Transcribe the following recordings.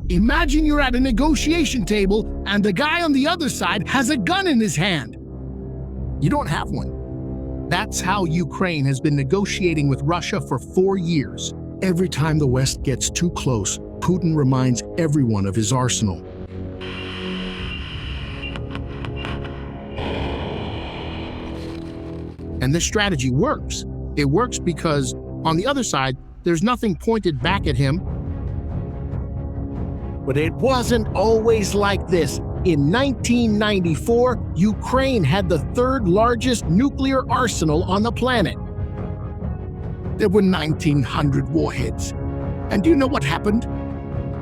Imagine you're at a negotiation table and the guy on the other side has a gun in his hand. You don't have one. That's how Ukraine has been negotiating with Russia for 4 years. Every time the West gets too close, Putin reminds everyone of his arsenal. And this strategy works. It works because, on the other side, there's nothing pointed back at him. But it wasn't always like this. In 1994, Ukraine had the third largest nuclear arsenal on the planet. There were 1,900 warheads. And do you know what happened?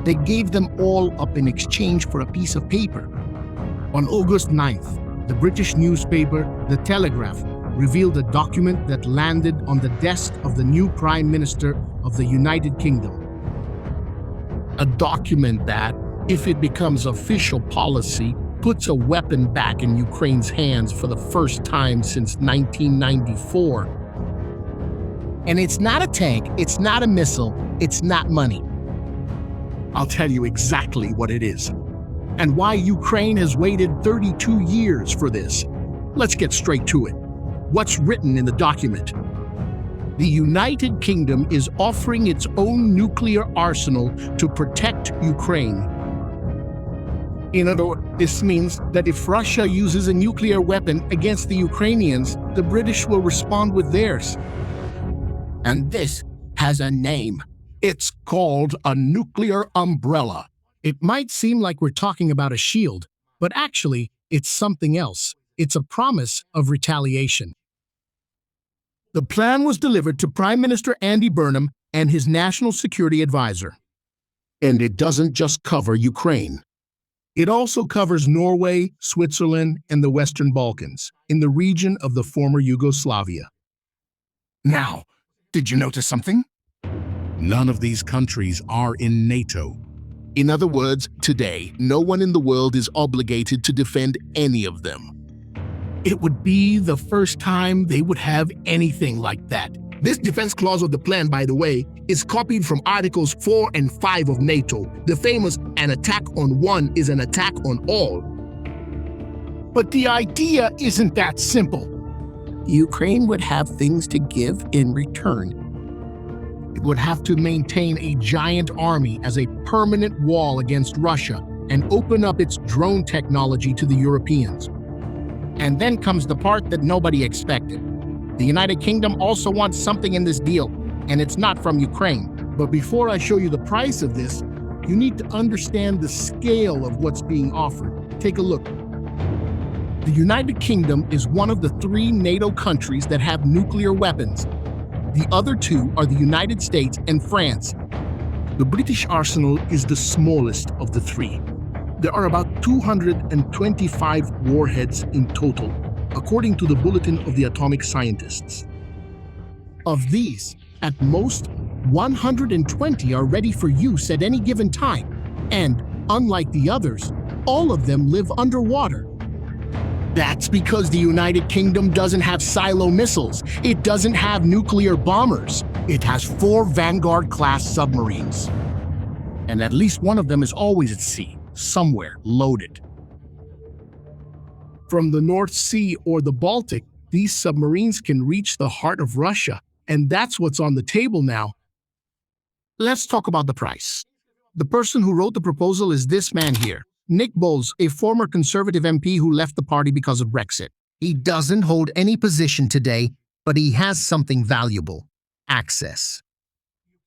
They gave them all up in exchange for a piece of paper. On August 9th, the British newspaper, The Telegraph, revealed a document that landed on the desk of the new Prime Minister of the United Kingdom. A document that, if it becomes official policy, puts a weapon back in Ukraine's hands for the first time since 1994. And it's not a tank, it's not a missile, it's not money. I'll tell you exactly what it is, and why Ukraine has waited 32 years for this. Let's get straight to it. What's written in the document? The United Kingdom is offering its own nuclear arsenal to protect Ukraine. In other words, this means that if Russia uses a nuclear weapon against the Ukrainians, the British will respond with theirs. And this has a name. It's called a nuclear umbrella. It might seem like we're talking about a shield, but actually, it's something else. It's a promise of retaliation. The plan was delivered to Prime Minister Andy Burnham and his national security advisor. And it doesn't just cover Ukraine. It also covers Norway, Switzerland, and the Western Balkans, in the region of the former Yugoslavia. Now, did you notice something? None of these countries are in NATO. In other words, today, no one in the world is obligated to defend any of them. It would be the first time they would have anything like that. This defense clause of the plan, by the way, is copied from Articles 4 and 5 of NATO, the famous "an attack on one is an attack on all." But the idea isn't that simple. Ukraine would have things to give in return. It would have to maintain a giant army as a permanent wall against Russia and open up its drone technology to the Europeans. And then comes the part that nobody expected. The United Kingdom also wants something in this deal, and it's not from Ukraine. But before I show you the price of this, you need to understand the scale of what's being offered. Take a look. The United Kingdom is one of the 3 NATO countries that have nuclear weapons. The other 2 are the United States and France. The British arsenal is the smallest of the 3. There are about 225 warheads in total, according to the Bulletin of the Atomic Scientists. Of these, at most, 120 are ready for use at any given time, and, unlike the others, all of them live underwater. That's because the United Kingdom doesn't have silo missiles. It doesn't have nuclear bombers. It has 4 Vanguard-class submarines. And at least one of them is always at sea, somewhere loaded. From the North Sea or the Baltic, these submarines can reach the heart of Russia, and that's what's on the table now. Let's talk about the price. The person who wrote the proposal is this man here, Nick Bowles, a former Conservative MP who left the party because of Brexit. He doesn't hold any position today, but he has something valuable: access.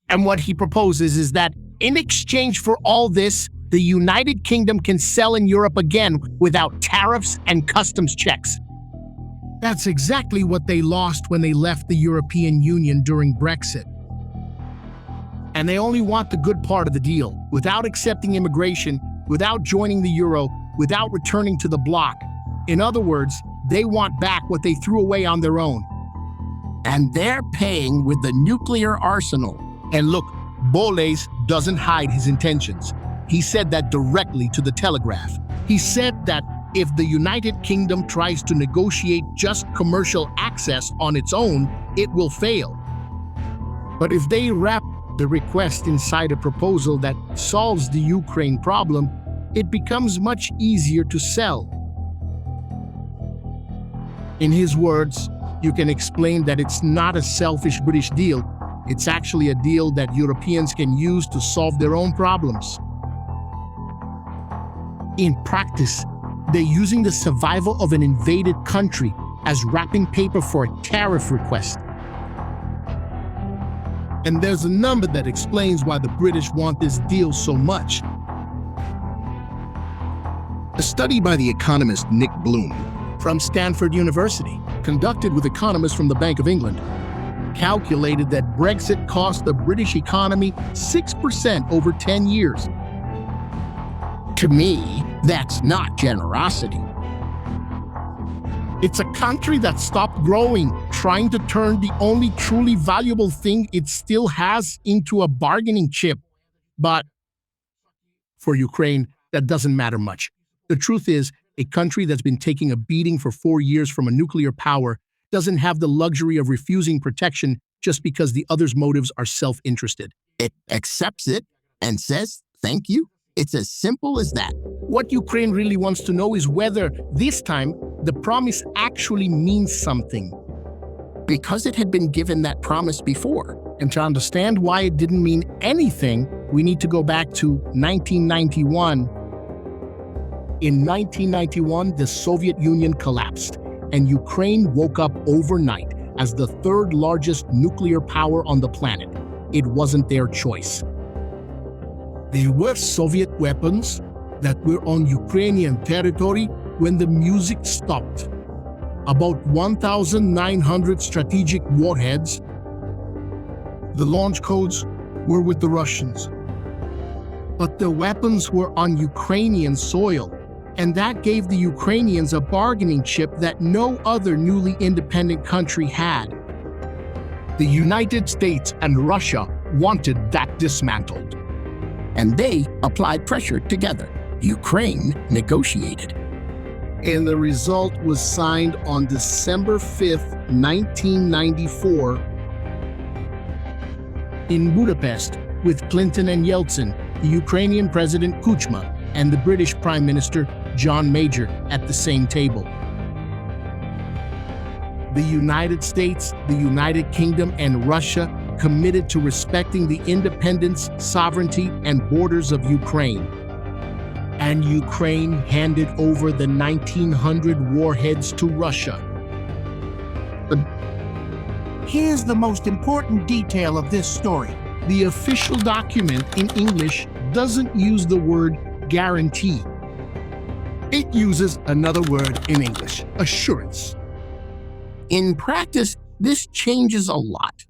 And what he proposes is that, in exchange for all this, the United Kingdom can sell in Europe again without tariffs and customs checks. That's exactly what they lost when they left the European Union during Brexit. And they only want the good part of the deal, without accepting immigration, without joining the euro, without returning to the bloc. In other words, they want back what they threw away on their own. And they're paying with the nuclear arsenal. And look, Bowles doesn't hide his intentions. He said that directly to the Telegraph. He said that if the United Kingdom tries to negotiate just commercial access on its own, it will fail. But if they wrap the request inside a proposal that solves the Ukraine problem, it becomes much easier to sell. In his words, you can explain that it's not a selfish British deal. It's actually a deal that Europeans can use to solve their own problems. In practice, they're using the survival of an invaded country as wrapping paper for a tariff request. And there's a number that explains why the British want this deal so much. A study by the economist Nick Bloom from Stanford University, conducted with economists from the Bank of England, calculated that Brexit cost the British economy 6% over 10 years. To me, that's not generosity. It's a country that stopped growing, trying to turn the only truly valuable thing it still has into a bargaining chip. But for Ukraine, that doesn't matter much. The truth is, a country that's been taking a beating for 4 years from a nuclear power doesn't have the luxury of refusing protection just because the other's motives are self-interested. It accepts it and says, thank you. It's as simple as that. What Ukraine really wants to know is whether, this time, the promise actually means something. Because it had been given that promise before. And to understand why it didn't mean anything, we need to go back to 1991. In 1991, the Soviet Union collapsed, and Ukraine woke up overnight as the third largest nuclear power on the planet. It wasn't their choice. There were Soviet weapons that were on Ukrainian territory when the music stopped. About 1,900 strategic warheads. The launch codes were with the Russians. But the weapons were on Ukrainian soil, and that gave the Ukrainians a bargaining chip that no other newly independent country had. The United States and Russia wanted that dismantled. And they applied pressure together. Ukraine negotiated. And the result was signed on December 5th, 1994, in Budapest, with Clinton and Yeltsin, the Ukrainian President Kuchma, and the British Prime Minister John Major at the same table. The United States, the United Kingdom, and Russia committed to respecting the independence, sovereignty, and borders of Ukraine. And Ukraine handed over the 1,900 warheads to Russia. But here's the most important detail of this story. The official document in English doesn't use the word guarantee. It uses another word in English, assurance. In practice, this changes a lot,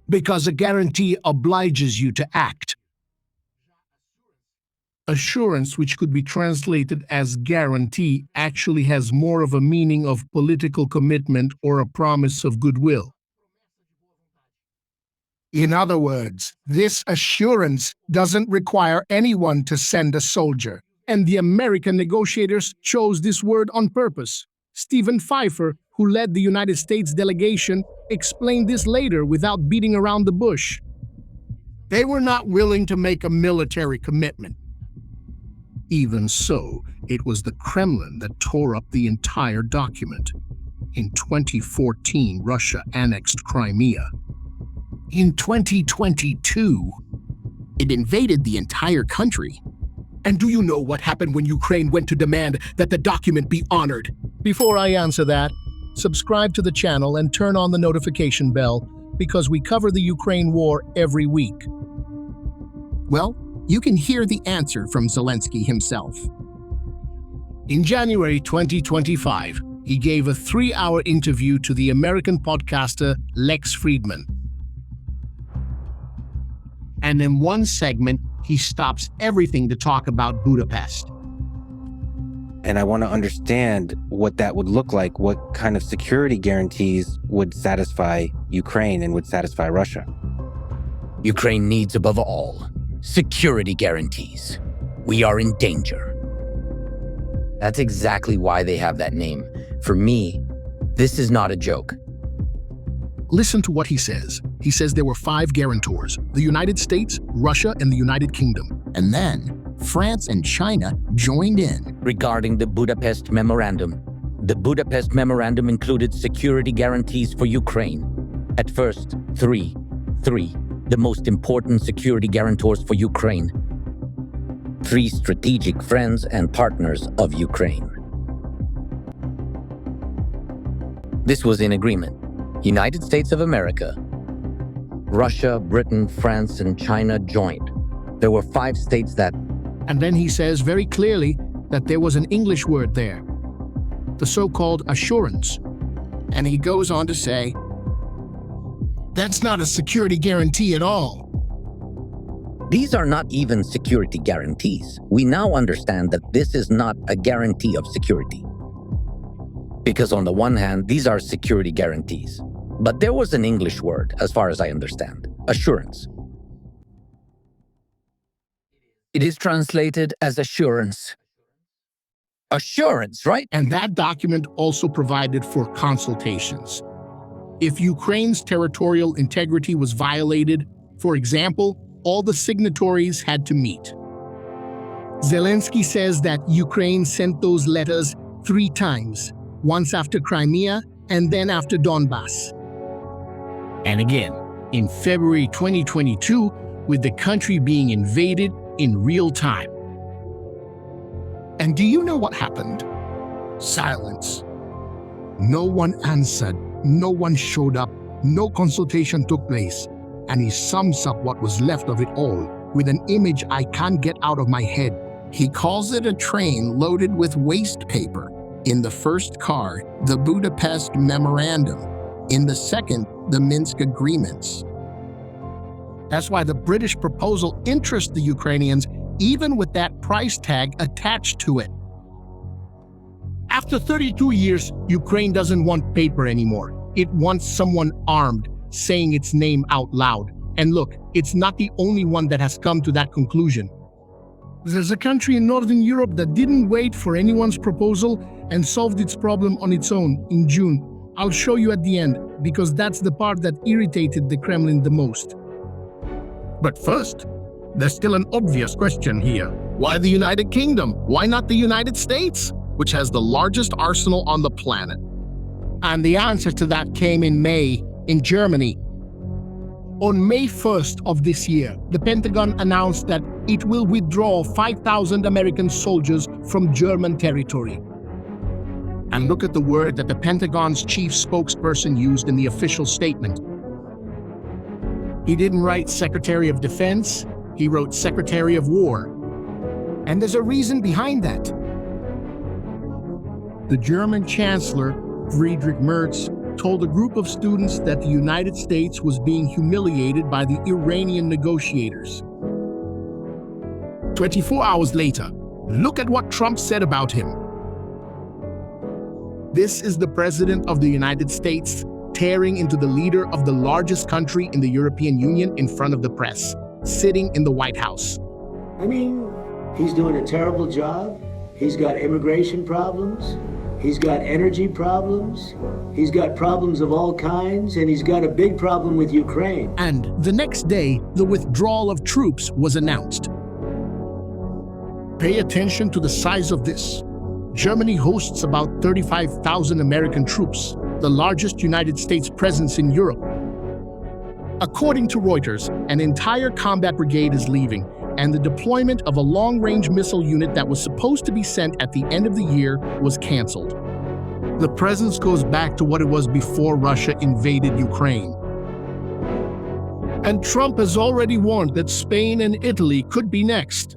because a guarantee obliges you to act. Assurance, which could be translated as guarantee, actually has more of a meaning of political commitment or a promise of goodwill. In other words, this assurance doesn't require anyone to send a soldier, and the American negotiators chose this word on purpose. Stephen Pfeiffer, who led the United States delegation, explained this later without beating around the bush. They were not willing to make a military commitment. Even so, it was the Kremlin that tore up the entire document. In 2014, Russia annexed Crimea. In 2022, it invaded the entire country. And do you know what happened when Ukraine went to demand that the document be honored? Before I answer that, subscribe to the channel and turn on the notification bell, because we cover the Ukraine war every week. Well, you can hear the answer from Zelensky himself. In January 2025, he gave a 3-hour interview to the American podcaster Lex Friedman. And in one segment, he stops everything to talk about Budapest. And I want to understand what that would look like, what kind of security guarantees would satisfy Ukraine and would satisfy Russia. Ukraine needs, above all, security guarantees. We are in danger. That's exactly why they have that name. For me, this is not a joke. Listen to what he says. He says there were 5 guarantors: the United States, Russia, and the United Kingdom. And then France and China joined in. Regarding the Budapest Memorandum, the Budapest Memorandum included security guarantees for Ukraine. At first, three, the most important security guarantors for Ukraine. 3 strategic friends and partners of Ukraine. This was in agreement. United States of America, Russia, Britain, France, and China joined. There were 5 states that... And then he says very clearly that there was an English word there, the so-called assurance. And he goes on to say, That's not a security guarantee at all. These are not even security guarantees. We now understand that this is not a guarantee of security. Because on the one hand, these are security guarantees. But there was an English word, as far as I understand, assurance. It is translated as assurance. Assurance, right? And that document also provided for consultations. If Ukraine's territorial integrity was violated, for example, all the signatories had to meet. Zelensky says that Ukraine sent those letters 3 times, once after Crimea and then after Donbass. And again, in February 2022, with the country being invaded in real time. And do you know what happened? Silence. No one answered, no one showed up, no consultation took place. And he sums up what was left of it all with an image I can't get out of my head. He calls it a train loaded with waste paper. In the first car, the Budapest Memorandum. In the second, the Minsk Agreements. That's why the British proposal interests the Ukrainians, even with that price tag attached to it. After 32 years, Ukraine doesn't want paper anymore. It wants someone armed, saying its name out loud. And look, it's not the only one that has come to that conclusion. There's a country in Northern Europe that didn't wait for anyone's proposal and solved its problem on its own in June. I'll show you at the end, because that's the part that irritated the Kremlin the most. But first, there's still an obvious question here. Why the United Kingdom? Why not the United States, which has the largest arsenal on the planet? And the answer to that came in May, in Germany. On May 1st of this year, the Pentagon announced that it will withdraw 5,000 American soldiers from German territory. And look at the word that the Pentagon's chief spokesperson used in the official statement. He didn't write Secretary of Defense, he wrote Secretary of War. And there's a reason behind that. The German Chancellor, Friedrich Merz, told a group of students that the United States was being humiliated by the Iranian negotiators. 24 hours later, look at what Trump said about him. This is the President of the United States tearing into the leader of the largest country in the European Union in front of the press, sitting in the White House. I mean, he's doing a terrible job. He's got immigration problems. He's got energy problems. He's got problems of all kinds, and he's got a big problem with Ukraine. And the next day, the withdrawal of troops was announced. Pay attention to the size of this. Germany hosts about 35,000 American troops, the largest United States presence in Europe. According to Reuters, an entire combat brigade is leaving, and the deployment of a long-range missile unit that was supposed to be sent at the end of the year was canceled. The presence goes back to what it was before Russia invaded Ukraine. And Trump has already warned that Spain and Italy could be next.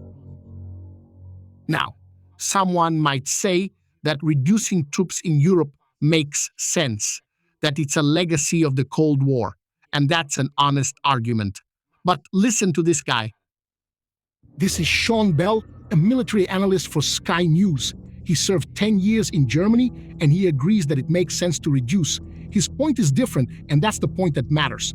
Now, someone might say that reducing troops in Europe makes sense, that it's a legacy of the Cold War, and that's an honest argument. But listen to this guy. This is Sean Bell, a military analyst for Sky News. He served 10 years in Germany, and he agrees that it makes sense to reduce. His point is different, and that's the point that matters.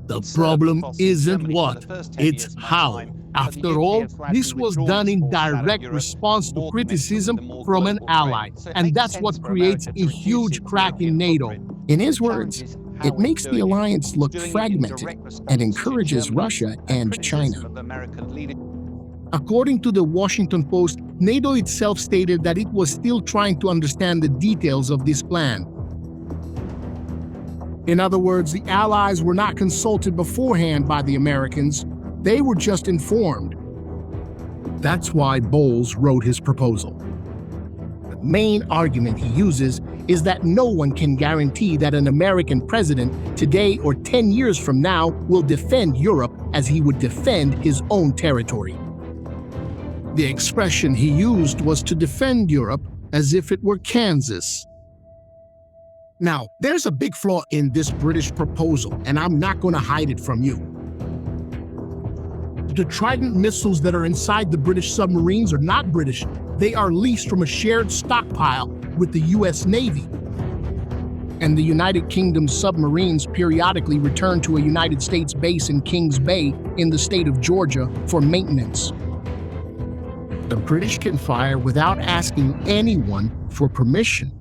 The problem isn't what, it's how. After all, this was done in direct response to criticism from an ally, and that's what creates a huge crack in NATO. In his words, It makes the alliance look fragmented and encourages Russia and China. According to the Washington Post, NATO itself stated that it was still trying to understand the details of this plan. In other words, the Allies were not consulted beforehand by the Americans. They were just informed. That's why Bowles wrote his proposal. The main argument he uses is that no one can guarantee that an American president today or 10 years from now will defend Europe as he would defend his own territory. The expression he used was to defend Europe as if it were Kansas. Now, there's a big flaw in this British proposal, and I'm not going to hide it from you. The Trident missiles that are inside the British submarines are not British. They are leased from a shared stockpile with the US Navy. And the United Kingdom's submarines periodically return to a United States base in Kings Bay in the state of Georgia for maintenance. The British can fire without asking anyone for permission.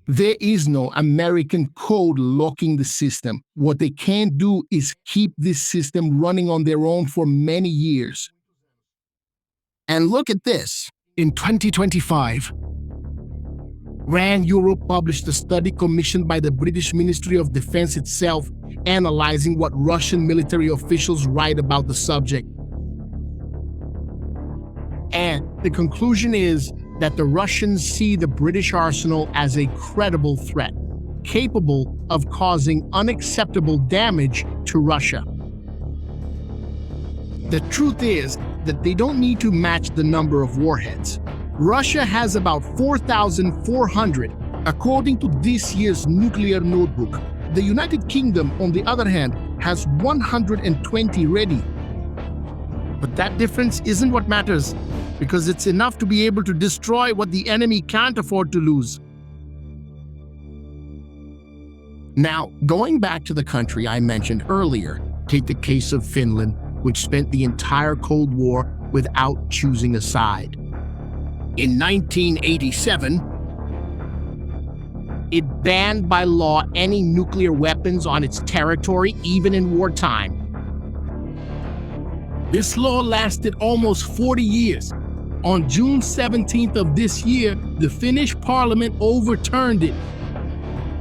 There is no American code locking the system. What they can do is keep this system running on their own for many years. And look at this. In 2025, RAND Europe published a study commissioned by the British Ministry of Defense itself, analyzing what Russian military officials write about the subject. And the conclusion is that the Russians see the British arsenal as a credible threat, capable of causing unacceptable damage to Russia. The truth is that they don't need to match the number of warheads. Russia has about 4,400, according to this year's nuclear notebook. The United Kingdom, on the other hand, has 120 ready. But that difference isn't what matters, because it's enough to be able to destroy what the enemy can't afford to lose. Now, going back to the country I mentioned earlier, take the case of Finland, which spent the entire Cold War without choosing a side. In 1987, it banned by law any nuclear weapons on its territory, even in wartime. This law lasted almost 40 years. On June 17th of this year, the Finnish parliament overturned it.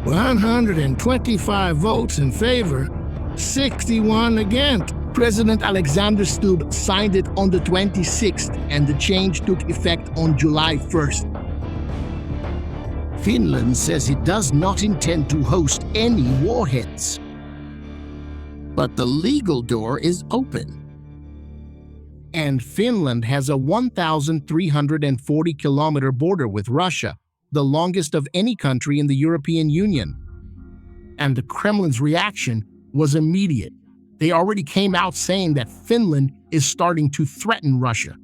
125 votes in favor, 61 against. President Alexander Stubb signed it on the 26th, and the change took effect on July 1st. Finland says it does not intend to host any warheads. But the legal door is open. And Finland has a 1,340-kilometer border with Russia, the longest of any country in the European Union. And the Kremlin's reaction was immediate. They already came out saying that Finland is starting to threaten Russia.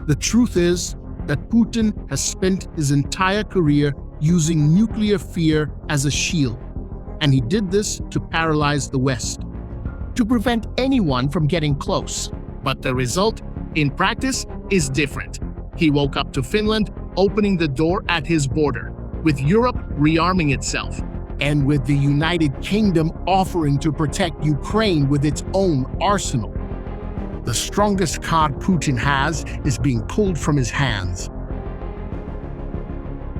The truth is that Putin has spent his entire career using nuclear fear as a shield, and he did this to paralyze the West, to prevent anyone from getting close. But the result, in practice, is different. He woke up to Finland opening the door at his border, with Europe rearming itself, and with the United Kingdom offering to protect Ukraine with its own arsenal. The strongest card Putin has is being pulled from his hands.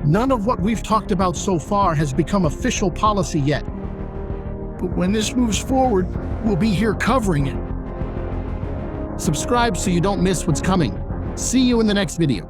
None of what we've talked about so far has become official policy yet. But when this moves forward, we'll be here covering it. Subscribe so you don't miss what's coming. See you in the next video.